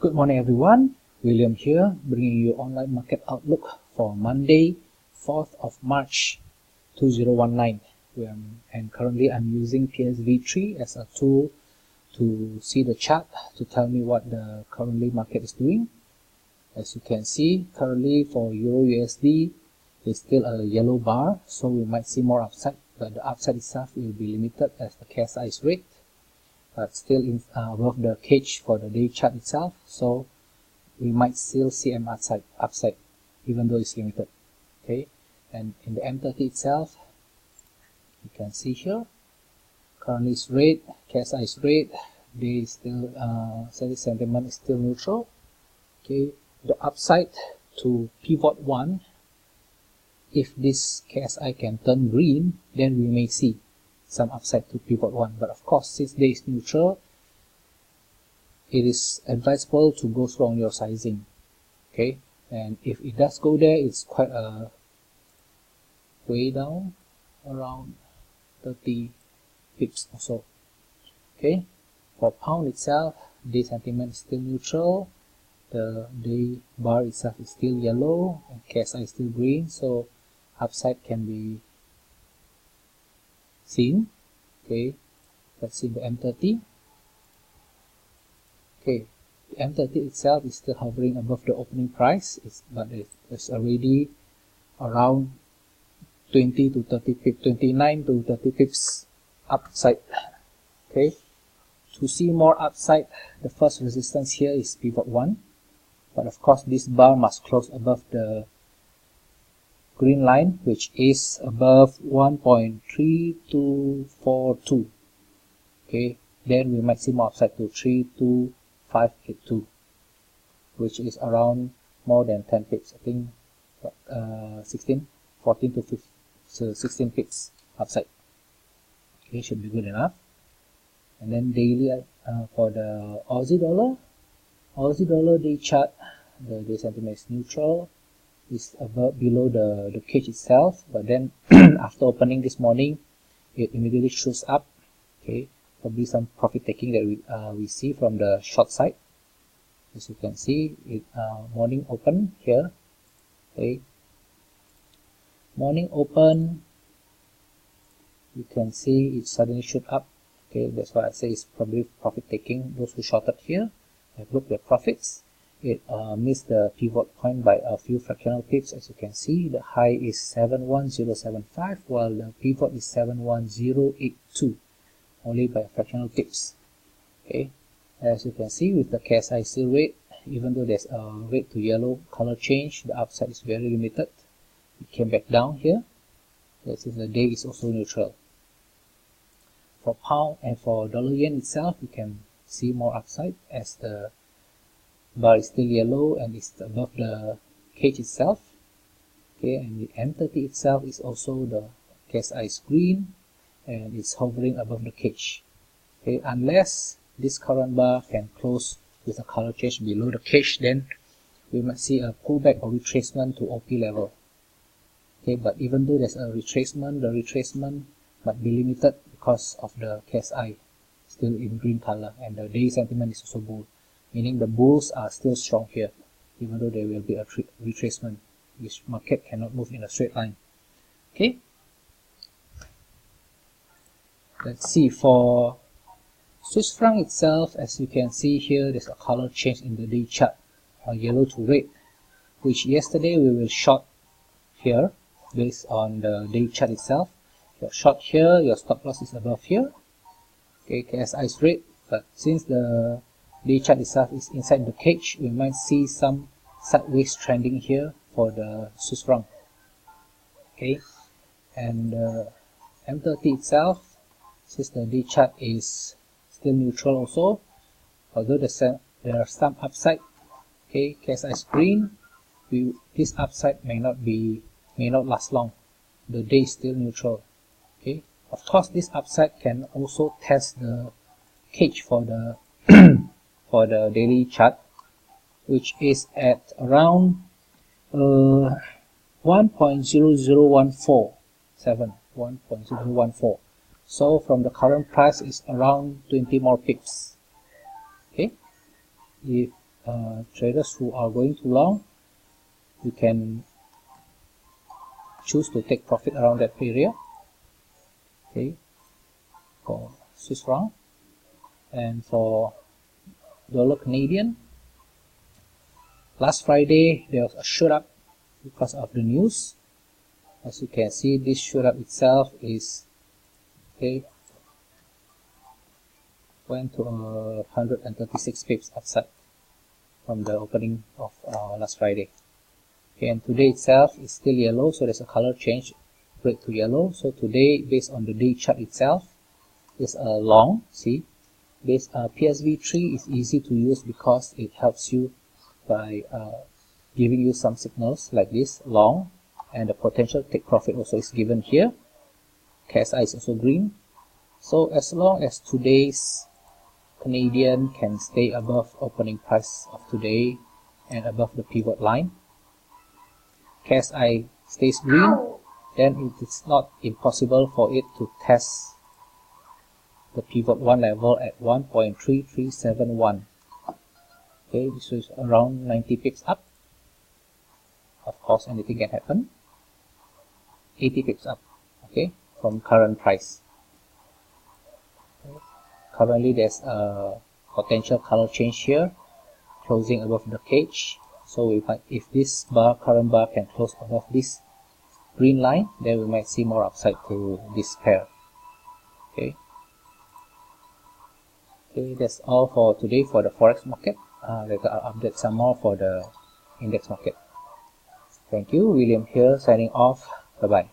Good morning everyone, William here, bringing you online market outlook for Monday, 4th of March 2019. And currently I'm using PSV3 as a tool to see the chart to tell me what the currently market is doing. As you can see, currently for Euro USD is still a yellow bar, so we might see more upside, but the upside itself will be limited as the KSI is red, but still above the cage for the day chart itself, so we might still see an upside even though it's limited. Okay, and in the M30 itself, you can see here currently it's red, KSI is red, day is still sentiment is still neutral. Okay, the upside to pivot 1, if this KSI can turn green, then we may see some upside to pivot 1, but of course since day is neutral, it is advisable to go through on your sizing. Okay, and if it does go there, it's quite a way down, around 30 pips or so. Okay, for pound itself, day sentiment is still neutral, the day bar itself is still yellow and KSI is still green, so upside can be seen. Okay, let's see the M30. Okay, the M30 itself is still hovering above the opening price, but it's already around 20 to 30 pips, 29 to 30 pips upside. Okay, to see more upside, the first resistance here is pivot 1, but of course this bar must close above the green line, which is above 1.3242. okay, then we might see more upside to 32582, which is around more than 10 pips, I think 14 to 15, so 16 pips upside. Okay, should be good enough. And then daily, for the Aussie dollar day chart, the day sentiment is neutral, is above below the cage itself, but then after opening this morning, it immediately shoots up. Okay, probably some profit taking that we see from the short side. As you can see, it morning open here. Okay, morning open, you can see it suddenly shoot up. Okay, that's why I say it's probably profit taking. Those who shorted here have booked their profits. It missed the pivot point by a few fractional pips. As you can see, the high is 71075 while the pivot is 71082, only by fractional pips. Okay, as you can see, with the KSI still red, even though there's a red to yellow color change, the upside is very limited. It came back down here. That is, the day is also neutral. For pound and for dollar yen itself, you can see more upside as the bar is still yellow and is above the cage itself. Okay, and the M30 itself is also, the KSI is green and it's hovering above the cage. Okay, unless this current bar can close with a color change below the cage, then we might see a pullback or retracement to OP level. Okay, but even though there's a retracement, the retracement might be limited because of the KSI still in green color, and the day sentiment is also bull, meaning the bulls are still strong here, even though there will be a retracement, which market cannot move in a straight line. Okay, let's see for Swiss franc itself. As you can see here, there's a color change in the day chart, yellow to red, which yesterday we will short here based on the day chart itself. You're short here, your stop loss is above here. Okay, KSI is red, but since the day chart itself is inside the cage, we might see some sideways trending here for the Swiss franc. Okay, and M30 itself, since the day chart is still neutral also, although there are some upside. Okay, KSI is green, this upside may not last long. The day is still neutral. Okay, of course this upside can also test the cage for the for the daily chart, which is at around 1.0014. So from the current price is around 20 more pips. Okay, if traders who are going too long, you can choose to take profit around that area. Okay, for Swiss franc. And for dollar Canadian, last Friday there was a shoot up because of the news. As you can see, this shoot up itself is went to 136 pips upside from the opening of last Friday. Okay, and today itself is still yellow, so there's a color change, red to yellow. So today, based on the day chart itself, is a long. See, PSV3 is easy to use because it helps you by giving you some signals like this long, and the potential take profit also is given here. KSI is also green. So as long as today's Canadian can stay above opening price of today and above the pivot line, KSI stays green, then it is not impossible for it to test the pivot 1 level at 1.3371. Okay, this is around 90 pips up. Of course, anything can happen. 80 pips up, okay, from current price. Okay. Currently, there's a potential color change here, closing above the cage. So we might, if this current bar can close above this green line, then we might see more upside to this pair. Okay. Okay, that's all for today for the forex market. Later I'll update some more for the index market. Thank you. William here, signing off. Bye bye.